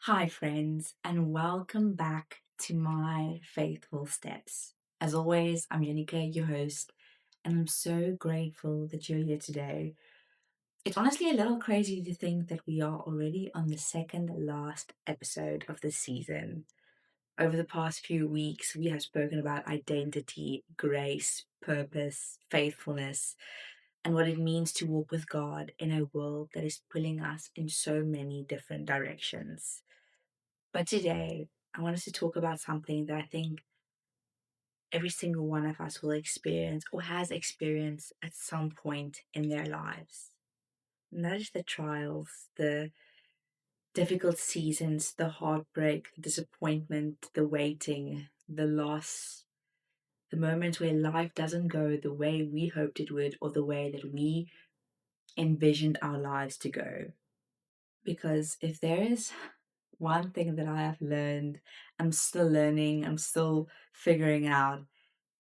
Hi, friends, and welcome back to my faithful steps. As always, I'm Janika, your host, and I'm so grateful that you're here today. It's honestly a little crazy to think that we are already on the second last episode of this season. Over the past few weeks, we have spoken about identity, grace, purpose, faithfulness, and what it means to walk with God in a world that is pulling us in so many different directions. But today, I want us to talk about something that I think every single one of us will experience or has experienced at some point in their lives. And that is the trials, the difficult seasons, the heartbreak, the disappointment, the waiting, the loss, the moments where life doesn't go the way we hoped it would or the way that we envisioned our lives to go. Because if there is one thing that I have learned, I'm still learning, I'm still figuring out,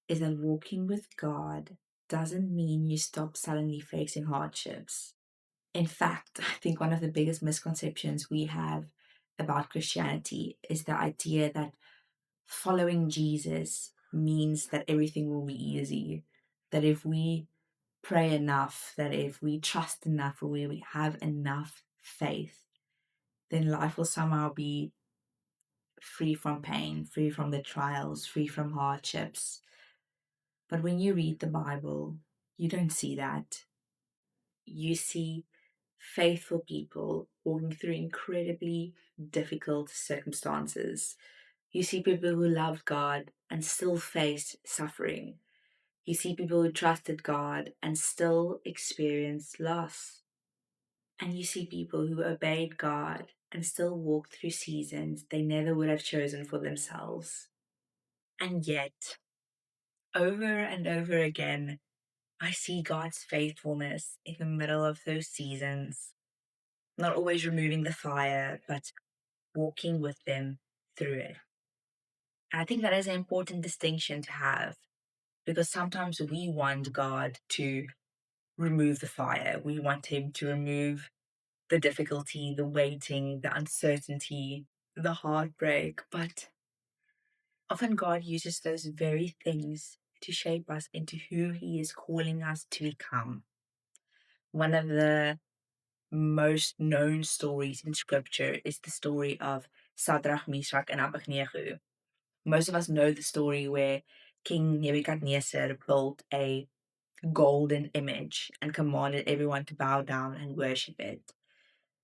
is that walking with God doesn't mean you stop suddenly facing hardships. In fact, I think one of the biggest misconceptions we have about Christianity is the idea that following Jesus means that everything will be easy. That if we pray enough, that if we trust enough, or we have enough faith, then life will somehow be free from pain, free from the trials, free from hardships. But when you read the Bible, you don't see that. You see faithful people walking through incredibly difficult circumstances. You see people who loved God and still faced suffering. You see people who trusted God and still experienced loss. And you see people who obeyed God and still walked through seasons they never would have chosen for themselves. And yet, over and over again, I see God's faithfulness in the middle of those seasons, not always removing the fire, but walking with them through it. And I think that is an important distinction to have because sometimes we want God to remove the fire. We want Him to remove the difficulty, the waiting, the uncertainty, the heartbreak. But often God uses those very things to shape us into who He is calling us to become. One of the most known stories in scripture is the story of Shadrach, Meshach, and Abednego. Most of us know the story where King Nebuchadnezzar built a golden image and commanded everyone to bow down and worship it.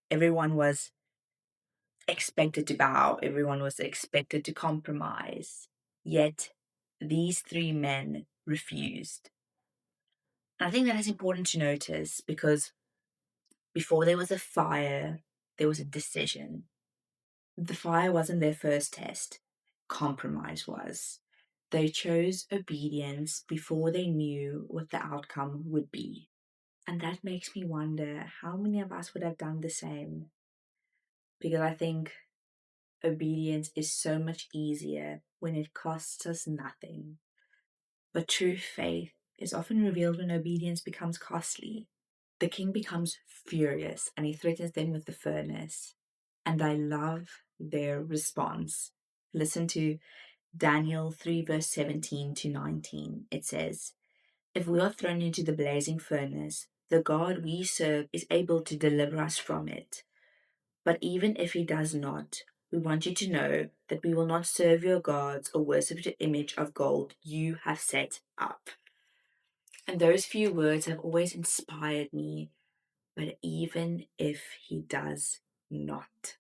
Everyone was expected to bow, everyone was expected to compromise. Yet these three men refused. And I think that is important to notice because before there was a fire, there was a decision. The fire wasn't their first test, compromise was. They chose obedience before they knew what the outcome would be. And that makes me wonder how many of us would have done the same. Because I think obedience is so much easier when it costs us nothing. But true faith is often revealed when obedience becomes costly. The king becomes furious and he threatens them with the furnace. And I love their response. Listen to Daniel 3, verse 17 to 19. It says, "If we are thrown into the blazing furnace, the God we serve is able to deliver us from it. But even if he does not, we want you to know that we will not serve your gods or worship the image of gold you have set up." And those few words have always inspired me. But even if he does not.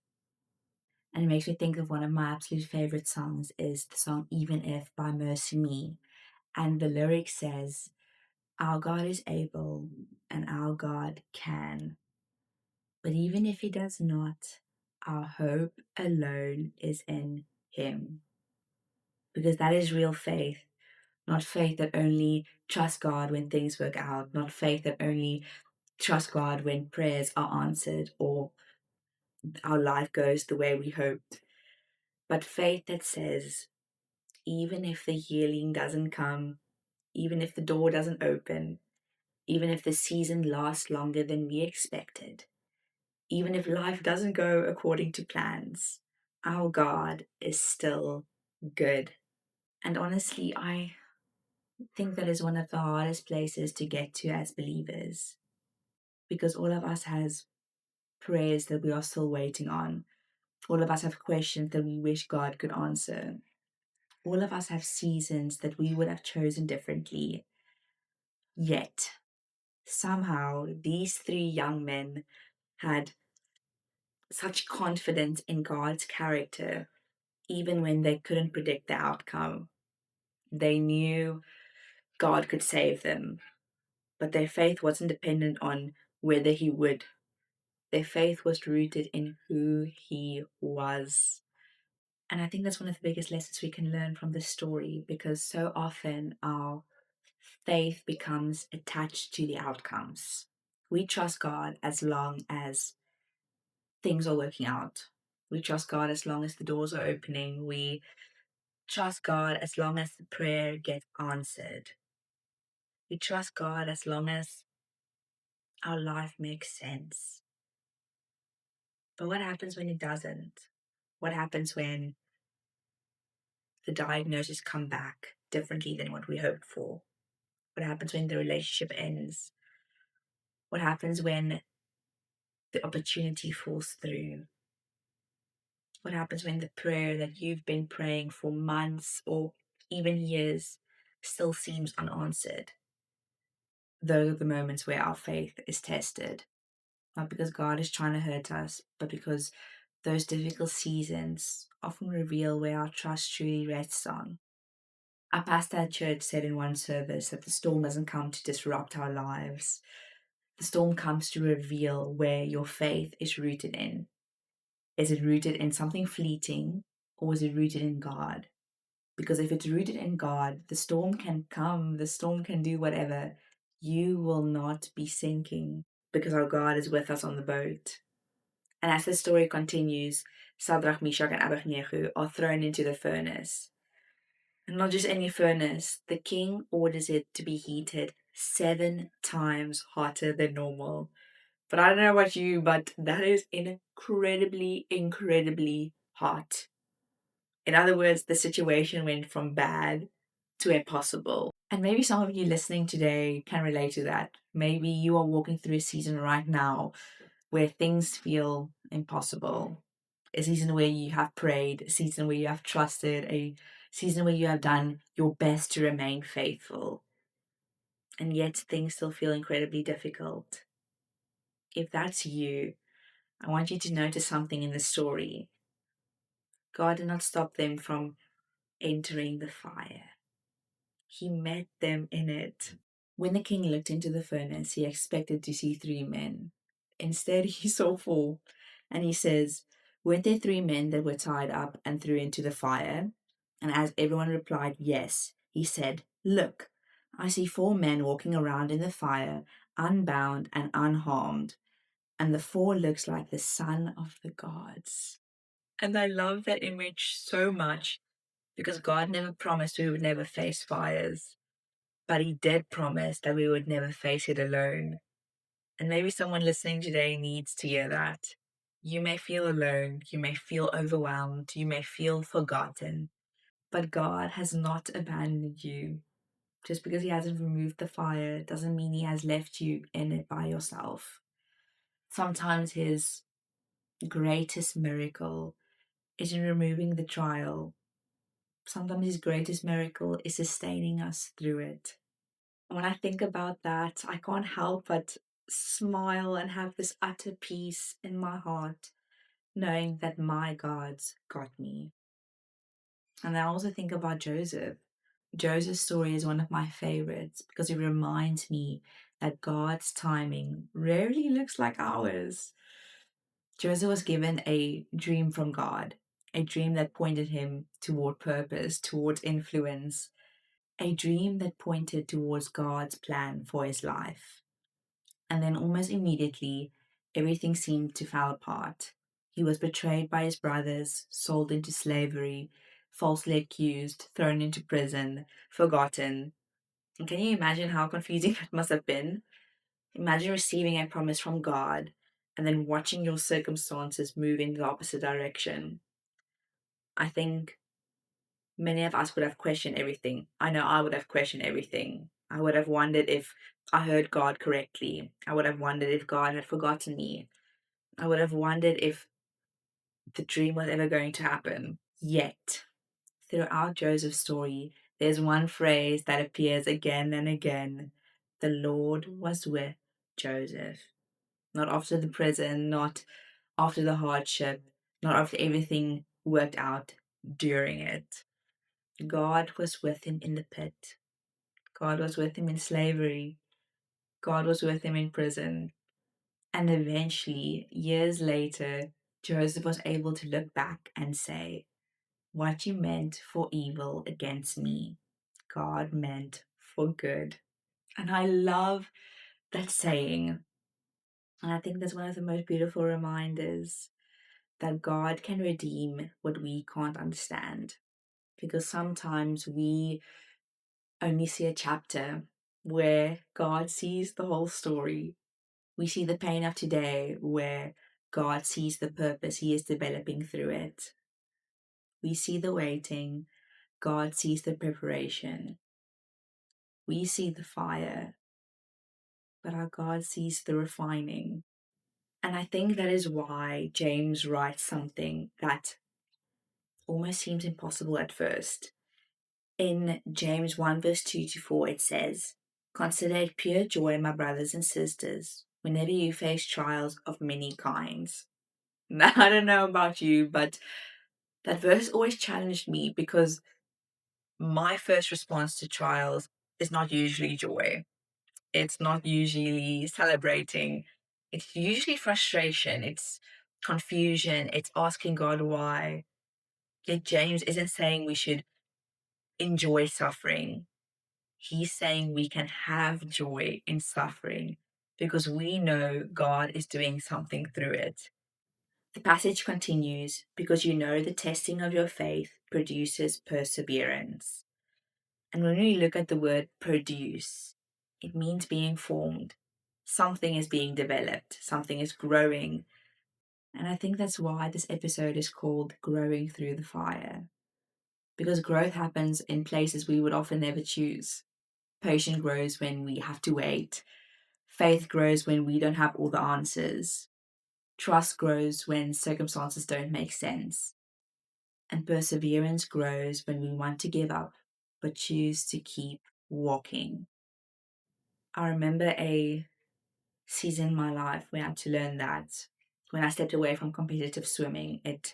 And it makes me think of one of my absolute favorite songs is the song Even If by Mercy Me. And the lyric says, "Our God is able and our God can. But even if he does not, our hope alone is in him." Because that is real faith. Not faith that only trusts God when things work out. Not faith that only trusts God when prayers are answered or our life goes the way we hoped. But faith that says, even if the healing doesn't come, even if the door doesn't open, even if the season lasts longer than we expected, even if life doesn't go according to plans, Our God is still good. And honestly, I think that is one of the hardest places to get to as believers because all of us has prayers that we are still waiting on. All of us have questions that we wish God could answer. All of us have seasons that we would have chosen differently. Yet, somehow, these three young men had such confidence in God's character, even when they couldn't predict the outcome. They knew God could save them, but their faith wasn't dependent on whether He would. Their faith was rooted in who He was. And I think that's one of the biggest lessons we can learn from this story because so often our faith becomes attached to the outcomes. We trust God as long as things are working out. We trust God as long as the doors are opening. We trust God as long as the prayer gets answered. We trust God as long as our life makes sense. But what happens when it doesn't? What happens when the diagnosis come back differently than what we hoped for? What happens when the relationship ends? What happens when the opportunity falls through? What happens when the prayer that you've been praying for months or even years still seems unanswered? Those are the moments where our faith is tested. Not because God is trying to hurt us, but because those difficult seasons often reveal where our trust truly rests on. Our pastor at church said in one service that the storm doesn't come to disrupt our lives. The storm comes to reveal where your faith is rooted in. Is it rooted in something fleeting or is it rooted in God? Because if it's rooted in God, the storm can come, the storm can do whatever. You will not be sinking because our God is with us on the boat. And as the story continues, Shadrach, Meshach, and Abednego are thrown into the furnace. And not just any furnace, the king orders it to be heated 7 times hotter than normal. But I don't know about you, but that is incredibly, incredibly hot. In other words, the situation went from bad to impossible. And maybe some of you listening today can relate to that. Maybe you are walking through a season right now where things feel impossible. A season where you have prayed, a season where you have trusted, a season where you have done your best to remain faithful. And yet things still feel incredibly difficult. If that's you, I want you to notice something in the story. God did not stop them from entering the fire. He met them in it. When the king looked into the furnace, he expected to see 3 men. Instead, he saw 4. And he says, "Weren't there 3 men that were tied up and threw into the fire?" And as everyone replied, "Yes," he said, "Look, I see 4 men walking around in the fire, unbound and unharmed. And the 4 looks like the son of the gods." And I love that image so much because God never promised we would never face fires, but He did promise that we would never face it alone. And maybe someone listening today needs to hear that. You may feel alone, you may feel overwhelmed, you may feel forgotten, but God has not abandoned you. Just because He hasn't removed the fire doesn't mean He has left you in it by yourself. Sometimes His greatest miracle is in removing the trial. Sometimes His greatest miracle is sustaining us through it. When I think about that, I can't help but smile and have this utter peace in my heart, knowing that my God's got me. And I also think about Joseph. Joseph's story is one of my favorites because it reminds me that God's timing rarely looks like ours. Joseph was given a dream from God, a dream that pointed him toward purpose, towards influence, a dream that pointed towards God's plan for his life. And then almost immediately, everything seemed to fall apart. He was betrayed by his brothers, sold into slavery, falsely accused, thrown into prison, forgotten. And can you imagine how confusing that must have been? Imagine receiving a promise from God and then watching your circumstances move in the opposite direction. I think many of us would have questioned everything. I know I would have questioned everything. I would have wondered if I heard God correctly. I would have wondered if God had forgotten me. I would have wondered if the dream was ever going to happen. Yet, throughout Joseph's story, there's one phrase that appears again and again. The Lord was with Joseph. Not after the prison, not after the hardship, not after everything worked out during it. God was with him in the pit. God was with him in slavery. God was with him in prison. And eventually, years later, Joseph was able to look back and say, what you meant for evil against me, God meant for good. And I love that saying. And I think that's one of the most beautiful reminders that God can redeem what we can't understand. Because sometimes we only see a chapter where God sees the whole story. We see the pain of today where God sees the purpose He is developing through it. We see the waiting, God sees the preparation. We see the fire, but our God sees the refining. And I think that is why James writes something that almost seems impossible at first. In James 1, verse 2 to 4, it says, consider it pure joy, my brothers and sisters, whenever you face trials of many kinds. Now, I don't know about you, but that verse always challenged me because my first response to trials is not usually joy. It's not usually celebrating. It's usually frustration. It's confusion. It's asking God why. Yet James isn't saying we should enjoy suffering. He's saying we can have joy in suffering because we know God is doing something through it. The passage continues, because you know the testing of your faith produces perseverance. And when we look at the word produce, it means being formed. Something is being developed, something is growing. And I think that's why this episode is called Growing Through the Fire. Because growth happens in places we would often never choose. Patience grows when we have to wait. Faith grows when we don't have all the answers. Trust grows when circumstances don't make sense. And perseverance grows when we want to give up, but choose to keep walking. I remember a season in my life where I had to learn that when I stepped away from competitive swimming, it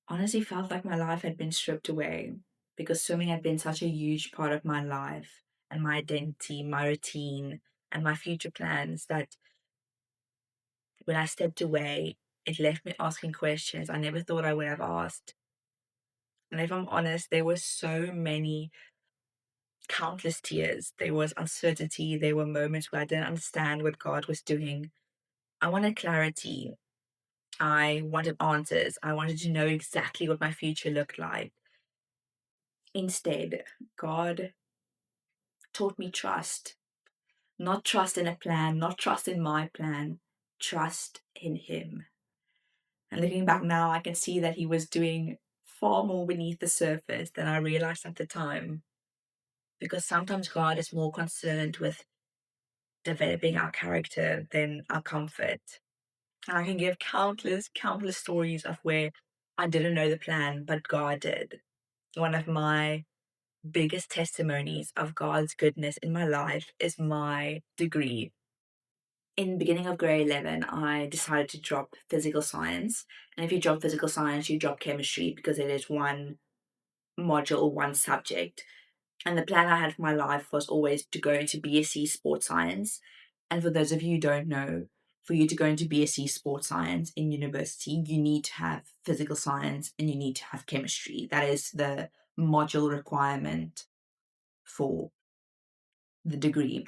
honestly felt like my life had been stripped away because swimming had been such a huge part of my life and my identity, my routine, and my future plans that when I stepped away, it left me asking questions I never thought I would have asked. And if I'm honest, there were so many countless tears. There was uncertainty. There were moments where I didn't understand what God was doing. I wanted clarity. I wanted answers. I wanted to know exactly what my future looked like. Instead, God taught me trust. Not trust in a plan, not trust in my plan, trust in Him. And looking back now, I can see that He was doing far more beneath the surface than I realized at the time. Because sometimes God is more concerned with developing our character than our comfort. And I can give countless stories of where I didn't know the plan, but God did. One of my biggest testimonies of God's goodness in my life is my degree. In the beginning of grade 11, I decided to drop physical science. And if you drop physical science, you drop chemistry because it is one module, one subject. And the plan I had for my life was always to go into BSc Sports Science. And for those of you who don't know, for you to go into BSc Sports Science in university, you need to have physical science and you need to have chemistry. That is the module requirement for the degree.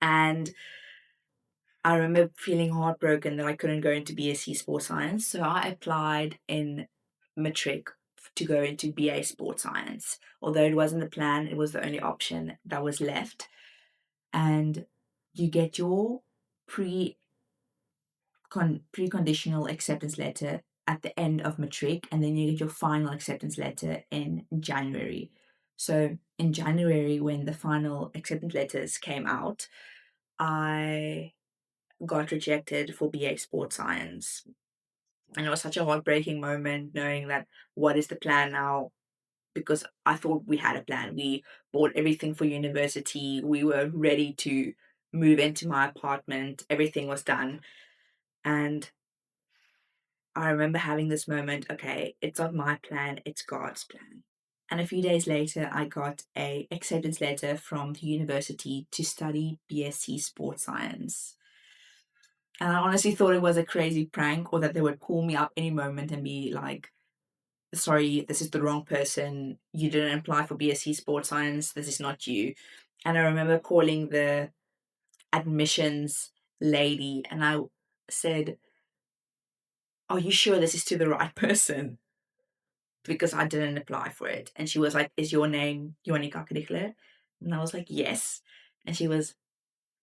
And I remember feeling heartbroken that I couldn't go into BSc Sports Science. So I applied in Matric to go into BA Sports Science. Although it wasn't the plan, it was the only option that was left. And you get your preconditional acceptance letter at the end of matric, and then you get your final acceptance letter in January. So in January, when the final acceptance letters came out, I got rejected for BA Sports Science. And it was such a heartbreaking moment knowing that what is the plan now? Because I thought we had a plan. We bought everything for university. We were ready to move into my apartment. Everything was done. And I remember having this moment, okay, it's not my plan, it's God's plan. And a few days later, I got a acceptance letter from the university to study BSc Sports Science. And I honestly thought it was a crazy prank, or that they would call me up any moment and be like, sorry, this is the wrong person. You didn't apply for BSc Sports Science. This is not you. And I remember calling the admissions lady and I said, are you sure this is to the right person? Because I didn't apply for it. And she was like, is your name Jonica Kadikle? And I was like, yes. And she was,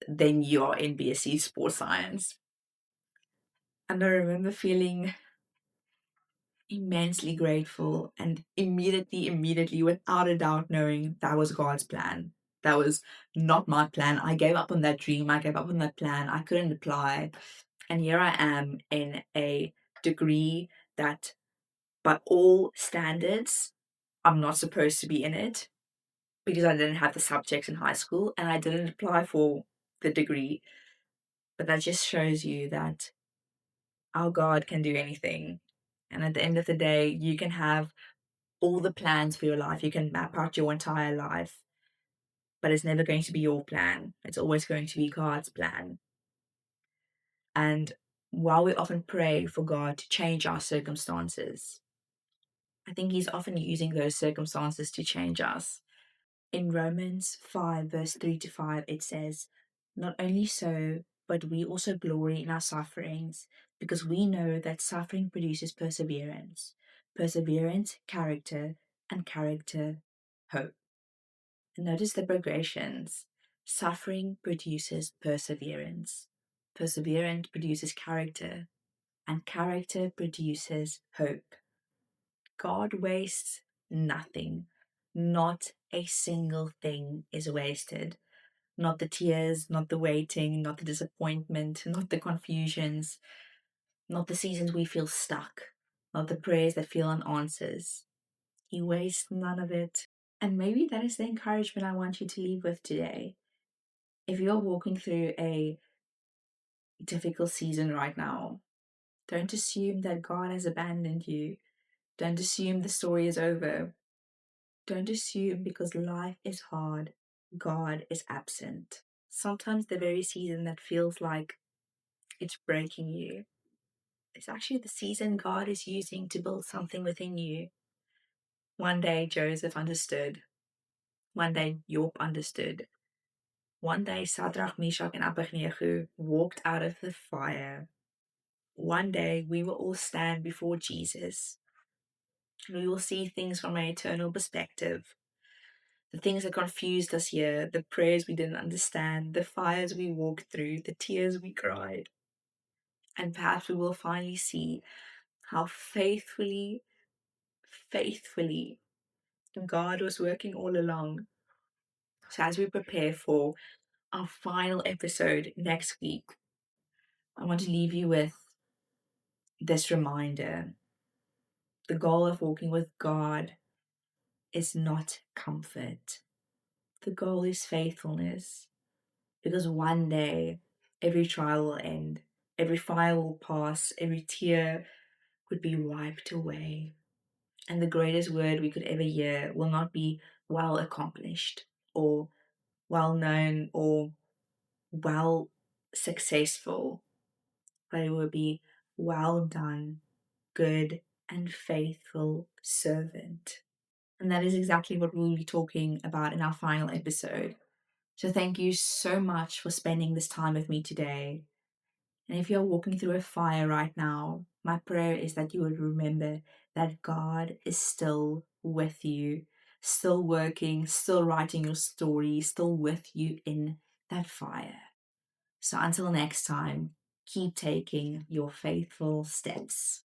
then you're in BSc Sports Science. And I remember feeling immensely grateful and immediately, without a doubt, knowing that was God's plan. That was not my plan. I gave up on that dream. I gave up on that plan. I couldn't apply. And here I am in a degree that, by all standards, I'm not supposed to be in it because I didn't have the subjects in high school and I didn't apply for the degree. But that just shows you that our God can do anything. And at the end of the day, you can have all the plans for your life. You can map out your entire life, but it's never going to be your plan. It's always going to be God's plan. And while we often pray for God to change our circumstances, I think He's often using those circumstances to change us. In Romans 5, verse 3 to 5, it says, not only so, but we also glory in our sufferings, because we know that suffering produces perseverance, perseverance, character, and character, hope. And notice the progressions. Suffering produces perseverance, perseverance produces character, and character produces hope. God wastes nothing. Not a single thing is wasted. Not the tears, not the waiting, not the disappointment, not the confusions, not the seasons we feel stuck, not the prayers that feel unanswered. He wastes none of it. And maybe that is the encouragement I want you to leave with today. If you're walking through a difficult season right now, don't assume that God has abandoned you. Don't assume the story is over. Don't assume because life is hard, God is absent. Sometimes the very season that feels like it's breaking you, it's actually the season God is using to build something within you. One day Joseph understood. One day Job understood. One day Shadrach, Meshach, and Abednego walked out of the fire. One day we will all stand before Jesus. We will see things from an eternal perspective. The things that confused us here, the prayers we didn't understand, the fires we walked through, the tears we cried. And perhaps we will finally see how faithfully God was working all along. So as we prepare for our final episode next week, I want to leave you with this reminder. The goal of walking with God is not comfort. The goal is faithfulness. Because one day, every trial will end, every fire will pass, every tear would be wiped away. And the greatest word we could ever hear will not be well accomplished or well known or well successful, but it will be well done, good and faithful servant. And that is exactly what we'll be talking about in our final episode. So thank you so much for spending this time with me today. And if you're walking through a fire right now, my prayer is that you would remember that God is still with you, still working, still writing your story, still with you in that fire. So until next time, keep taking your faithful steps.